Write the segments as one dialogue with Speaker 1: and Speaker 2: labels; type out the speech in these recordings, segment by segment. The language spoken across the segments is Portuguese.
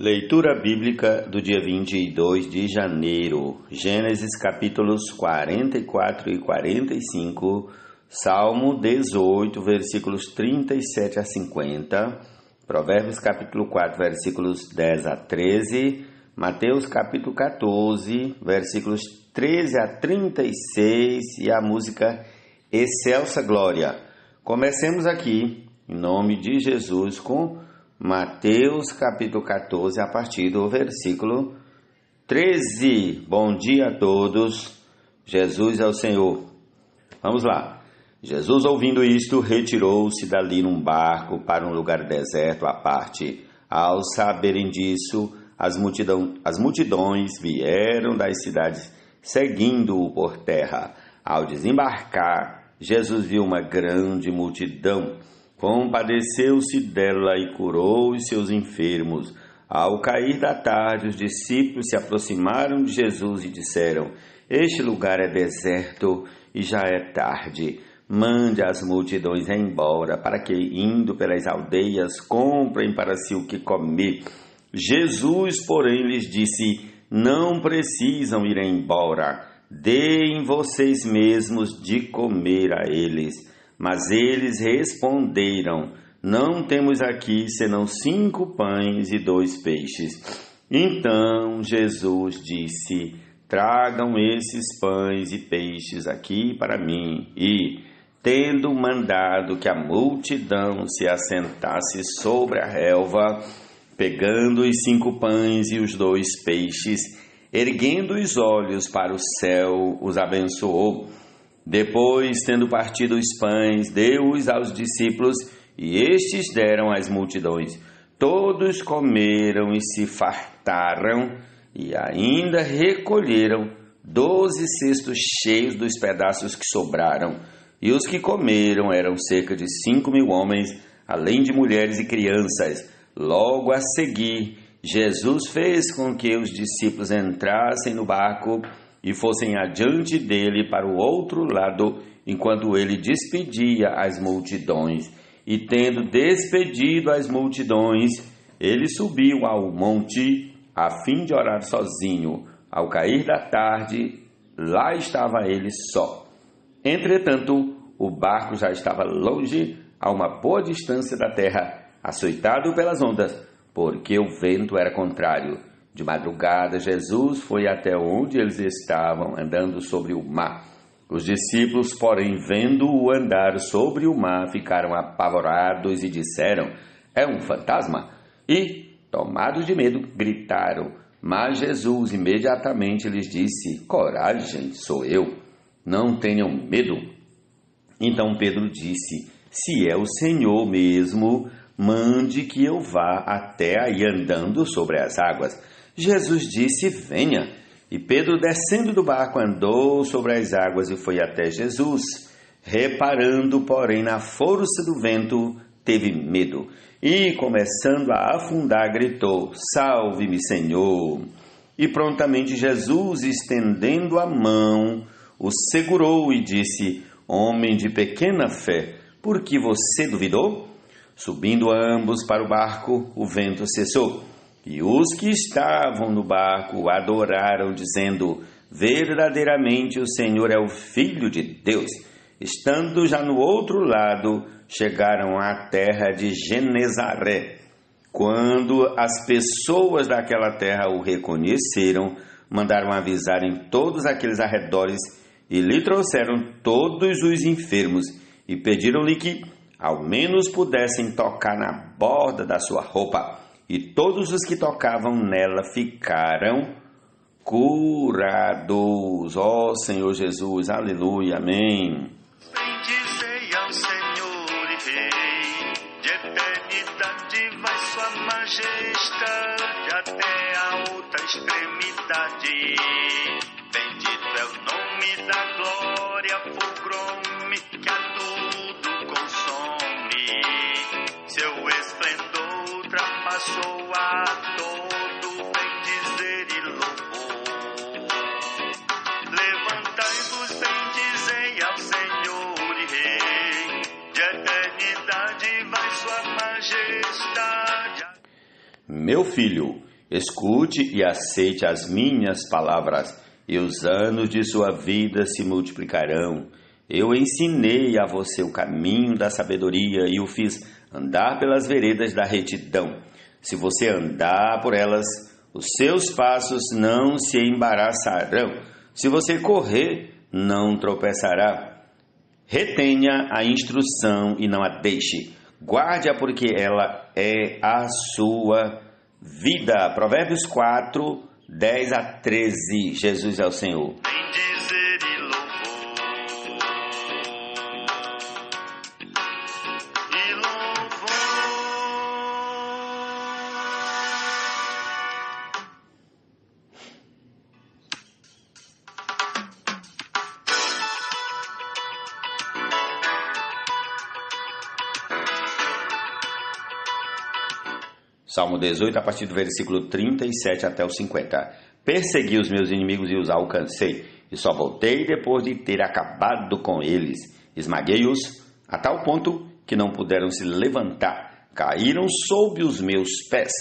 Speaker 1: Leitura bíblica do dia 22 de janeiro, Gênesis capítulos 44 e 45, Salmo 18, versículos 37 a 50, Provérbios capítulo 4, versículos 10 a 13, Mateus capítulo 14, versículos 13 a 36 e a música Excelsa Glória. Comecemos aqui, em nome de Jesus, com Mateus capítulo 14, a partir do versículo 13. Bom dia a todos, Jesus é o Senhor. Vamos lá. Jesus, ouvindo isto, retirou-se dali num barco para um lugar deserto à parte. Ao saberem disso, as multidões vieram das cidades seguindo-o por terra. Ao desembarcar, Jesus viu uma grande multidão. Compadeceu-se dela e curou os seus enfermos. Ao cair da tarde, os discípulos se aproximaram de Jesus e disseram: Este lugar é deserto e já é tarde. Mande as multidões embora, para que, indo pelas aldeias, comprem para si o que comer. Jesus, porém, lhes disse: Não precisam ir embora. Deem vocês mesmos de comer a eles. Mas eles responderam: Não temos aqui senão 5 pães e 2 peixes. Então Jesus disse: Tragam esses pães e peixes aqui para mim. E, tendo mandado que a multidão se assentasse sobre a relva, pegando os 5 pães e os 2 peixes, erguendo os olhos para o céu, os abençoou. Depois, tendo partido os pães, deu-os aos discípulos, e estes deram às multidões. Todos comeram e se fartaram, e ainda recolheram 12 cestos cheios dos pedaços que sobraram. E os que comeram eram cerca de 5.000 homens, além de mulheres e crianças. Logo a seguir, Jesus fez com que os discípulos entrassem no barco e fossem adiante dele para o outro lado, enquanto ele despedia as multidões. E tendo despedido as multidões, ele subiu ao monte, a fim de orar sozinho. Ao cair da tarde, lá estava ele só. Entretanto, o barco já estava longe, a uma boa distância da terra, açoitado pelas ondas, porque o vento era contrário. De madrugada, Jesus foi até onde eles estavam, andando sobre o mar. Os discípulos, porém, vendo-o andar sobre o mar, ficaram apavorados e disseram: É um fantasma! E, tomados de medo, gritaram. Mas Jesus imediatamente lhes disse: Coragem, sou eu, não tenham medo. Então Pedro disse: Se é o Senhor mesmo, mande que eu vá até aí andando sobre as águas. Jesus disse: Venha. E Pedro, descendo do barco, andou sobre as águas e foi até Jesus. Reparando, porém, na força do vento, teve medo. E, começando a afundar, gritou: Salve-me, Senhor! E prontamente Jesus, estendendo a mão, o segurou e disse: Homem de pequena fé, por que você duvidou? Subindo ambos para o barco, o vento cessou. E os que estavam no barco adoraram, dizendo: Verdadeiramente o Senhor é o Filho de Deus. Estando já no outro lado, chegaram à terra de Genezaré. Quando as pessoas daquela terra o reconheceram, mandaram avisar em todos aqueles arredores e lhe trouxeram todos os enfermos e pediram-lhe que ao menos pudessem tocar na borda da sua roupa. E todos os que tocavam nela ficaram curados. Ó Senhor Jesus, aleluia, amém.
Speaker 2: Bendizei ao Senhor e Rei, de eternidade vai sua majestade até a outra extremidade. Bendito é o nome da glória, fulgurome que a tudo consome. Seu esplendor ultrapassou a todo bendizer e louvor. Levantai-vos, bendizei ao Senhor e Rei, de eternidade vai sua majestade.
Speaker 1: Meu filho, Escute e aceite as minhas palavras, e os anos de sua vida se multiplicarão. Eu ensinei a você o caminho da sabedoria e o fiz andar pelas veredas da retidão. Se você andar por elas, os seus passos não se embaraçarão. Se você correr, não tropeçará. Retenha a instrução e não a deixe. Guarde-a porque ela é a sua vida. Provérbios 4, 10 a 13. Jesus é o Senhor.
Speaker 2: Bendizer e louvor. E louvor.
Speaker 1: Salmo 18, a partir do versículo 37 até o 50. Persegui os meus inimigos e os alcancei, e só voltei depois de ter acabado com eles. Esmaguei-os a tal ponto que não puderam se levantar. Caíram sob os meus pés,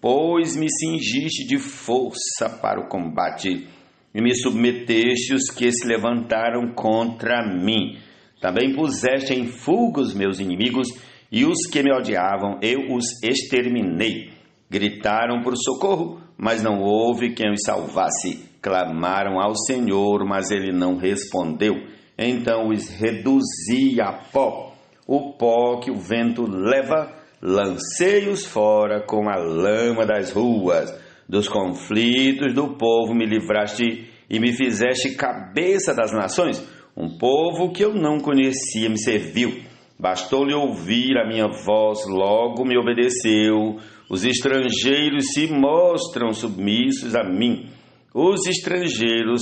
Speaker 1: pois me cingiste de força para o combate, e me submeteste os que se levantaram contra mim. Também puseste em fuga os meus inimigos, e os que me odiavam, eu os exterminei. Gritaram por socorro, mas não houve quem os salvasse. Clamaram ao Senhor, mas ele não respondeu. Então os reduzi a pó. O pó que o vento leva, lancei-os fora com a lama das ruas. Dos conflitos do povo me livraste e me fizeste cabeça das nações. Um povo que eu não conhecia me serviu. Bastou-lhe ouvir a minha voz, logo me obedeceu. Os estrangeiros se mostram submissos a mim. Os estrangeiros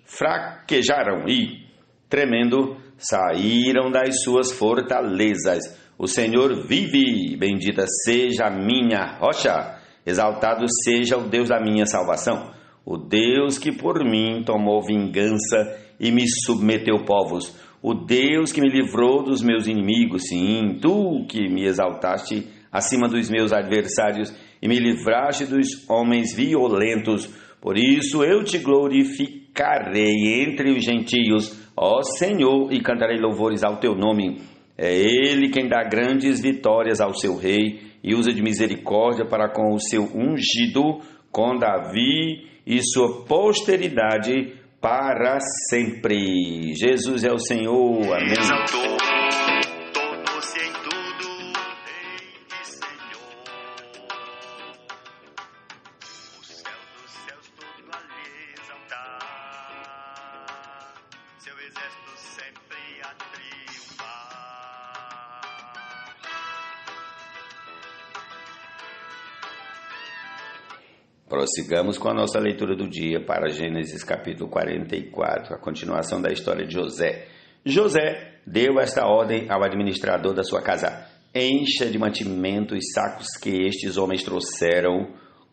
Speaker 1: fraquejaram e, tremendo, saíram das suas fortalezas. O Senhor vive, bendita seja a minha rocha, exaltado seja o Deus da minha salvação. O Deus que por mim tomou vingança e me submeteu povos. O Deus que me livrou dos meus inimigos, sim, tu que me exaltaste acima dos meus adversários e me livraste dos homens violentos. Por isso eu te glorificarei entre os gentios, ó Senhor, e cantarei louvores ao teu nome. É Ele quem dá grandes vitórias ao seu rei e usa de misericórdia para com o seu ungido, com Davi e sua posteridade para sempre. Jesus é o Senhor. Amém.
Speaker 2: Exaltou, tornou-se em tudo Rei e Senhor. O céu dos céus todo a lhe exaltar, seu exército sempre a triunfar.
Speaker 1: Prossigamos com a nossa leitura do dia para Gênesis capítulo 44, a continuação da história de José. José deu esta ordem ao administrador da sua casa: encha de mantimento os sacos que estes homens trouxeram,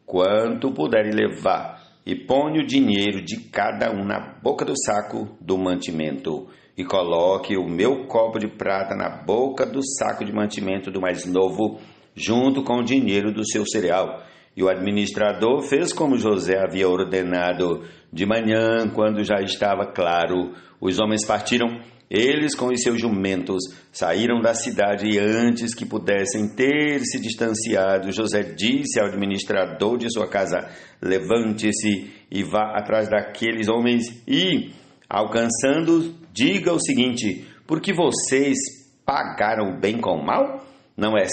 Speaker 1: quanto puderem levar, e ponha o dinheiro de cada um na boca do saco do mantimento, e coloque o meu copo de prata na boca do saco de mantimento do mais novo, junto com o dinheiro do seu cereal. E o administrador fez como José havia ordenado. De manhã, quando já estava claro, os homens partiram, eles com os seus jumentos, saíram da cidade e antes que pudessem ter se distanciado, José disse ao administrador de sua casa: levante-se e vá atrás daqueles homens e, alcançando-os, diga o seguinte: por que vocês pagaram o bem com o mal? Não é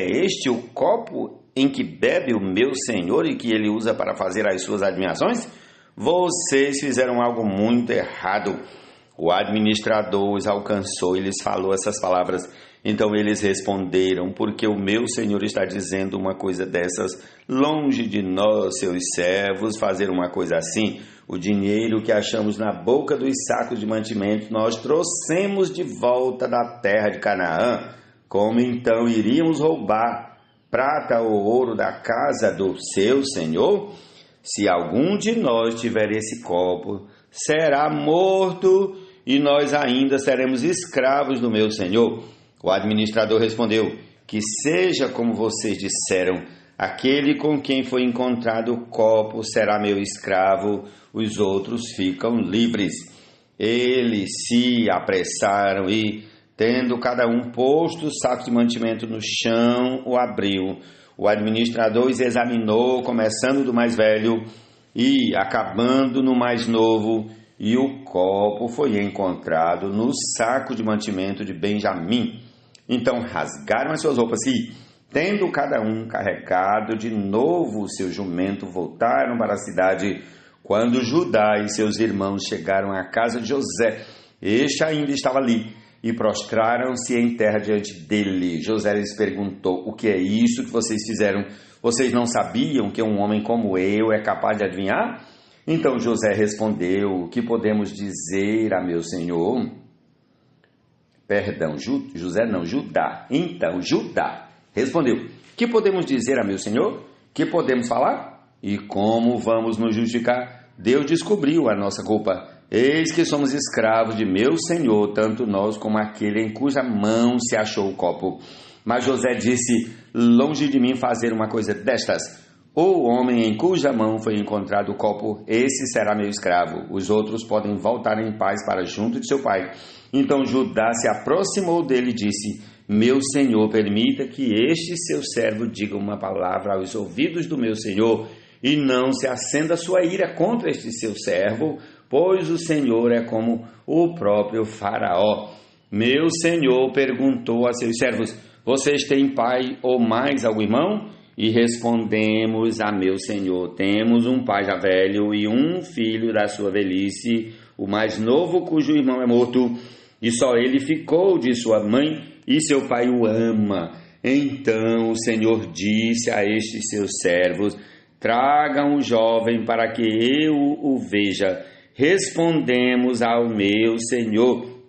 Speaker 1: este o copo em que bebe o meu senhor e que ele usa para fazer as suas adivinhações? Vocês fizeram algo muito errado. O administrador os alcançou e lhes falou essas palavras. Então eles responderam: porque o meu senhor está dizendo uma coisa dessas? Longe de nós, seus servos, fazer uma coisa assim. O dinheiro que achamos na boca dos sacos de mantimento nós trouxemos de volta da terra de Canaã. Como então iríamos roubar prata ou ouro da casa do seu senhor? Se algum de nós tiver esse copo, será morto e nós ainda seremos escravos do meu senhor. O administrador respondeu: que seja como vocês disseram. Aquele com quem foi encontrado o copo será meu escravo, os outros ficam livres. Eles se apressaram e, tendo cada um posto o saco de mantimento no chão, o abriu. O administrador os examinou, começando do mais velho e acabando no mais novo, e o copo foi encontrado no saco de mantimento de Benjamim. Então rasgaram as suas roupas e, tendo cada um carregado de novo o seu jumento, voltaram para a cidade. Quando Judá e seus irmãos chegaram à casa de José, este ainda estava ali, e prostraram-se em terra diante dele. José lhes perguntou: o que é isso que vocês fizeram? Vocês não sabiam que um homem como eu é capaz de adivinhar? Então José respondeu: o que podemos dizer a meu senhor? Judá. Então Judá respondeu: que podemos dizer a meu senhor? Que podemos falar? E como vamos nos justificar? Deus descobriu a nossa culpa. Eis que somos escravos de meu senhor, tanto nós como aquele em cuja mão se achou o copo. Mas José disse: longe de mim fazer uma coisa destas. O homem em cuja mão foi encontrado o copo, esse será meu escravo. Os outros podem voltar em paz para junto de seu pai. Então Judá se aproximou dele e disse: meu senhor, permita que este seu servo diga uma palavra aos ouvidos do meu senhor, e não se acenda sua ira contra este seu servo, pois o Senhor é como o próprio Faraó. Meu senhor perguntou a seus servos: vocês têm pai ou mais algum irmão? E respondemos a meu senhor: temos um pai já velho e um filho da sua velhice, o mais novo cujo irmão é morto, e só ele ficou de sua mãe, e seu pai o ama. Então o Senhor disse a estes seus servos: tragam o jovem para que eu o veja. Respondemos ao meu senhor: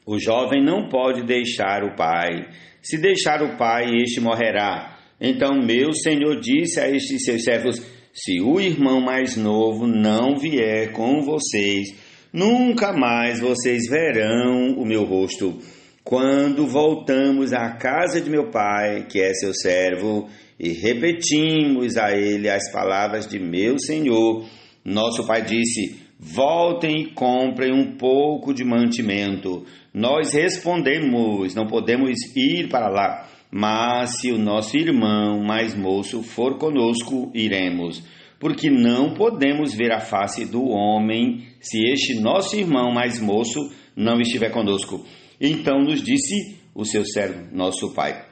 Speaker 1: o jovem não pode deixar o pai. Se deixar o pai, este morrerá. Então meu senhor disse a estes seus servos: se o irmão mais novo não vier com vocês, nunca mais vocês verão o meu rosto. Quando voltamos à casa de meu pai, que é seu servo, e repetimos a ele as palavras de meu senhor, nosso pai disse: voltem e comprem um pouco de mantimento. Nós respondemos: não podemos ir para lá, mas se o nosso irmão mais moço for conosco, iremos, porque não podemos ver a face do homem se este nosso irmão mais moço não estiver conosco. Então nos disse o seu servo, nosso pai.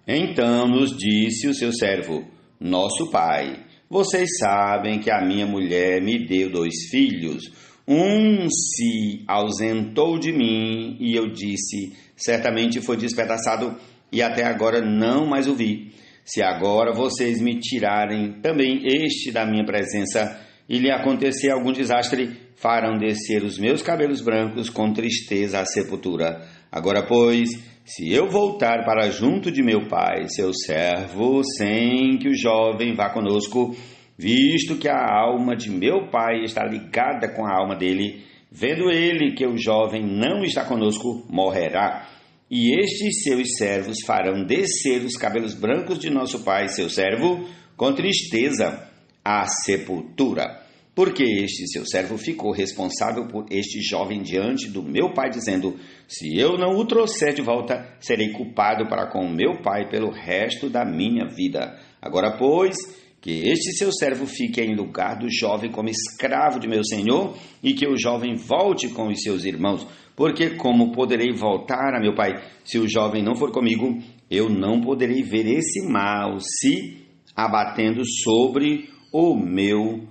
Speaker 1: Então nos disse o seu servo, nosso pai: vocês sabem que a minha mulher me deu 2 filhos. Um se ausentou de mim e eu disse: certamente foi despedaçado e até agora não mais o vi. Se agora vocês me tirarem também este da minha presença e lhe acontecer algum desastre, farão descer os meus cabelos brancos com tristeza à sepultura. Agora, pois, se eu voltar para junto de meu pai, seu servo, sem que o jovem vá conosco, visto que a alma de meu pai está ligada com a alma dele, vendo ele que o jovem não está conosco, morrerá. E estes seus servos farão descer os cabelos brancos de nosso pai, seu servo, com tristeza à sepultura. Porque este seu servo ficou responsável por este jovem diante do meu pai, dizendo: se eu não o trouxer de volta, serei culpado para com o meu pai pelo resto da minha vida. Agora, pois, que este seu servo fique em lugar do jovem como escravo de meu senhor, e que o jovem volte com os seus irmãos. Porque como poderei voltar a meu pai, se o jovem não for comigo? Eu não poderei ver esse mal se abatendo sobre o meu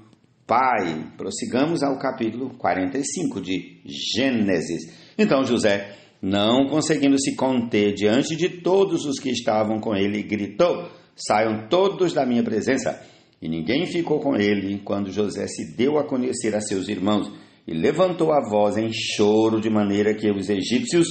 Speaker 1: pai. Prossigamos ao capítulo 45 de Gênesis. Então José, não conseguindo se conter diante de todos os que estavam com ele, gritou: saiam todos da minha presença. E ninguém ficou com ele quando José se deu a conhecer a seus irmãos, e levantou a voz em choro, de maneira que os egípcios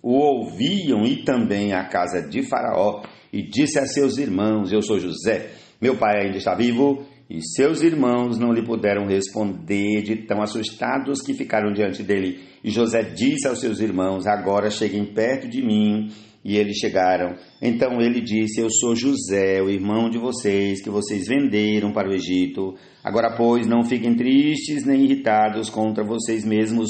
Speaker 1: o ouviam, e também a casa de Faraó, e disse a seus irmãos: eu sou José, meu pai ainda está vivo. E seus irmãos não lhe puderam responder, de tão assustados que ficaram diante dele. E José disse aos seus irmãos: agora cheguem perto de mim. E eles chegaram. Então ele disse: eu sou José, o irmão de vocês, que vocês venderam para o Egito. Agora, pois, não fiquem tristes nem irritados contra vocês mesmos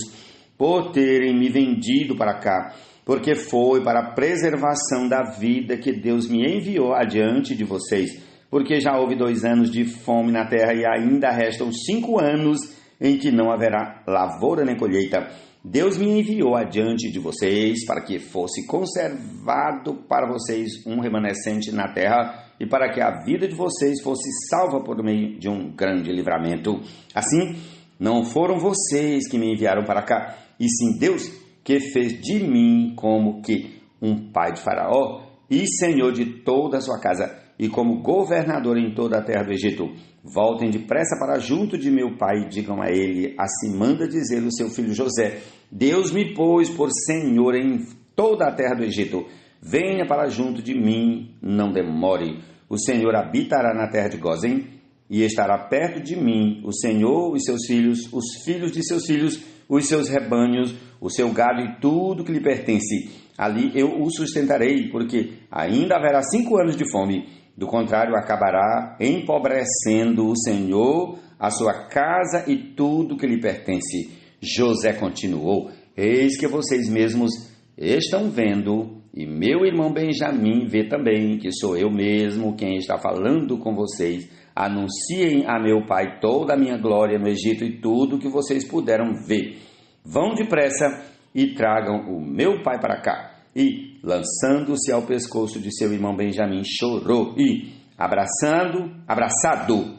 Speaker 1: por terem me vendido para cá, porque foi para a preservação da vida que Deus me enviou adiante de vocês. Porque já houve 2 anos de fome na terra e ainda restam 5 anos em que não haverá lavoura nem colheita. Deus me enviou adiante de vocês para que fosse conservado para vocês um remanescente na terra e para que a vida de vocês fosse salva por meio de um grande livramento. Assim, não foram vocês que me enviaram para cá, e sim Deus, que fez de mim como que um pai de Faraó e senhor de toda a sua casa, e como governador em toda a terra do Egito. Voltem depressa para junto de meu pai e digam a ele: assim manda dizer o seu filho José: Deus me pôs por senhor em toda a terra do Egito. Venha para junto de mim, não demore. O Senhor habitará na terra de Gósen e estará perto de mim. O Senhor, os seus filhos, os filhos de seus filhos, os seus rebanhos, o seu gado e tudo que lhe pertence. Ali eu o sustentarei, porque ainda haverá 5 anos de fome. Do contrário, acabará empobrecendo o Senhor, a sua casa e tudo que lhe pertence. José continuou: eis que vocês mesmos estão vendo, e meu irmão Benjamim vê também, que sou eu mesmo quem está falando com vocês. Anunciem a meu pai toda a minha glória no Egito e tudo que vocês puderam ver. Vão depressa e tragam o meu pai para cá. E, lançando-se ao pescoço de seu irmão Benjamim, chorou. E, abraçado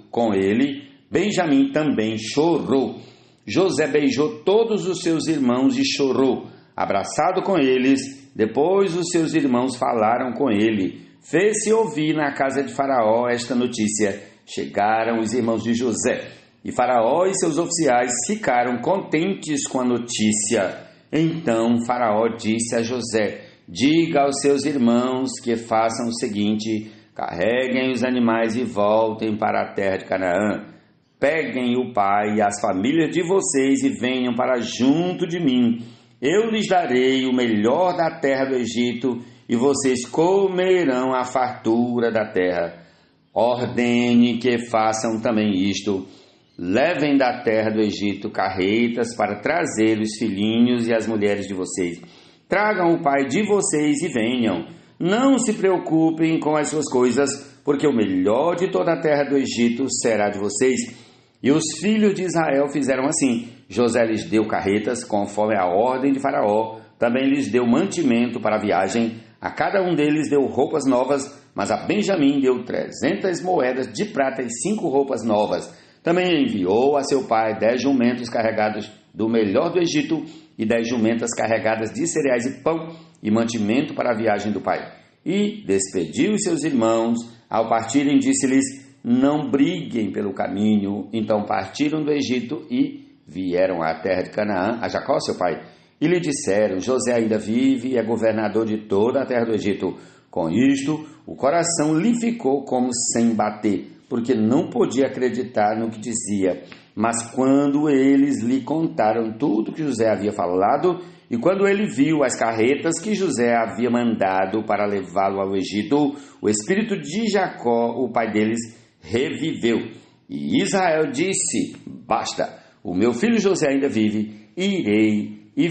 Speaker 1: com ele, Benjamim também chorou. José beijou todos os seus irmãos e chorou, abraçado com eles. Depois os seus irmãos falaram com ele. Fez-se ouvir na casa de Faraó esta notícia. Chegaram os irmãos de José, e Faraó e seus oficiais ficaram contentes com a notícia. Então Faraó disse a José: diga aos seus irmãos que façam o seguinte: carreguem os animais e voltem para a terra de Canaã. Peguem o pai e as famílias de vocês e venham para junto de mim. Eu lhes darei o melhor da terra do Egito e vocês comerão a fartura da terra. Ordene que façam também isto: levem da terra do Egito carretas para trazer os filhinhos e as mulheres de vocês. Tragam o pai de vocês e venham. Não se preocupem com as suas coisas, porque o melhor de toda a terra do Egito será de vocês. E os filhos de Israel fizeram assim. José lhes deu carretas, conforme a ordem de Faraó. Também lhes deu mantimento para a viagem. A cada um deles deu roupas novas, mas a Benjamim deu 300 moedas de prata e 5 roupas novas. Também enviou a seu pai 10 jumentos carregados do melhor do Egito e 10 jumentas carregadas de cereais e pão e mantimento para a viagem do pai. E despediu os seus irmãos. Ao partirem, disse-lhes: não briguem pelo caminho. Então partiram do Egito e vieram à terra de Canaã, a Jacó, seu pai. E lhe disseram: José ainda vive e é governador de toda a terra do Egito. Com isto, o coração lhe ficou como sem bater, porque não podia acreditar no que dizia. Mas quando eles lhe contaram tudo que José havia falado, e quando ele viu as carretas que José havia mandado para levá-lo ao Egito, o espírito de Jacó, o pai deles, reviveu. E Israel disse: basta, o meu filho José ainda vive, irei e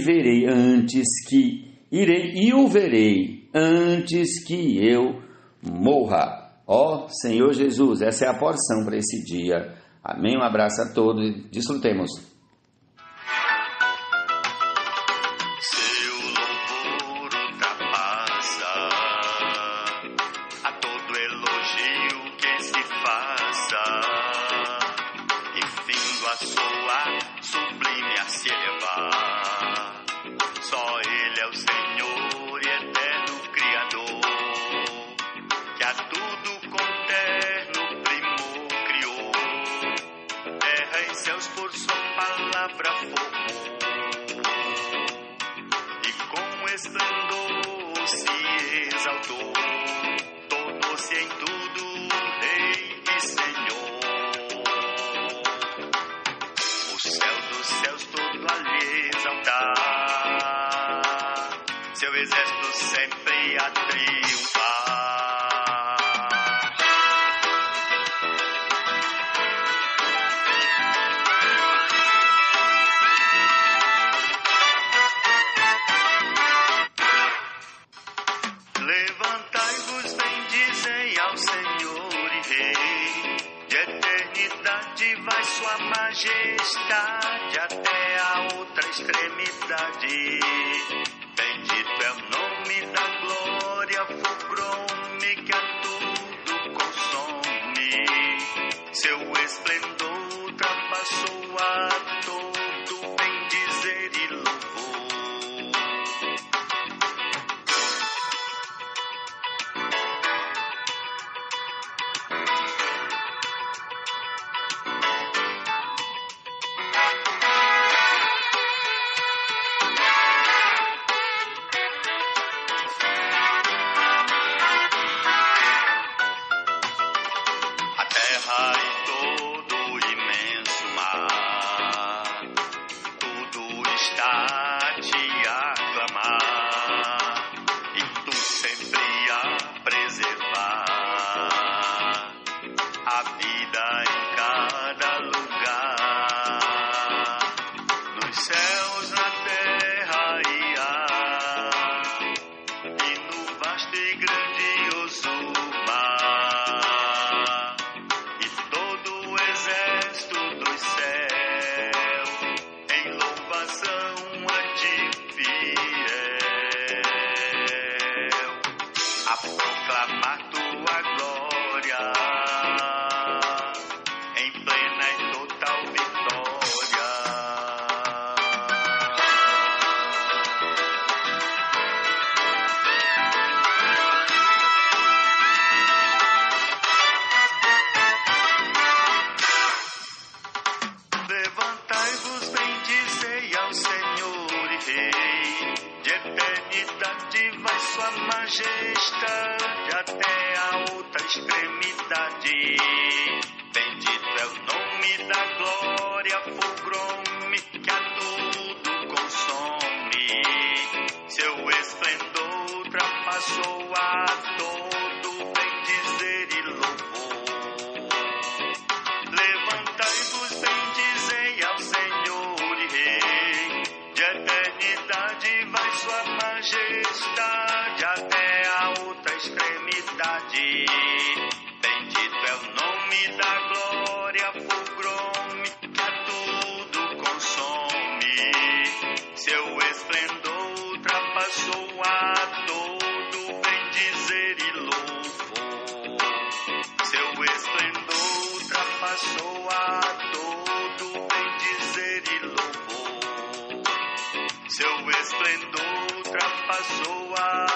Speaker 1: o verei antes que eu morra. Ó Senhor Jesus, essa é a porção para esse dia. Amém? Um abraço a todos e desfrutemos.
Speaker 2: Seu louvor ultrapassa a todo elogio que se faça, e findo a soar sublime a se elevar. Só Ele é o Senhor e eterno Criador, que a tudo com terno primor criou. Terra e céus por sua palavra formou, e com esplendor se exaltou. Tornou-se em tudo Rei e Senhor. O céu dos céus todo a lhe exaltar, seu exército sempre a triunfar. Levantai-vos, bendizei ao Senhor e Rei. De eternidade vai sua majestade até a outra extremidade. Bendito é o nome da glória, fulgurou-me que a tudo consome. Seu esplendor ultrapassou a todo bendizer e louvor. Terra e todo o imenso mar, tudo está a te aclamar, e tu sempre a preservar a vida em cada lugar, nos céus, na terra e ar, e no vasto e grandioso mar. A proclamar tua glória em plena e total vitória. Levantai-vos, bendizei ao Senhor e Rei. De eternidade vai sua majestade até a outra extremidade. Bendito é o nome da glória, fulgurou-me que a tudo consome. Seu esplendor ultrapassou a todo bendizer e louvor. Levantai-vos, bendizei ao Senhor e Rei. De eternidade vai sua majestade até a outra extremidade. Bendito é o nome da glória, fulgurou-me que a tudo consome. Seu esplendor ultrapassou a todo bendizer e louvor. Seu esplendor ultrapassou a todo bendizer e louvor. Seu esplendor ultrapassou a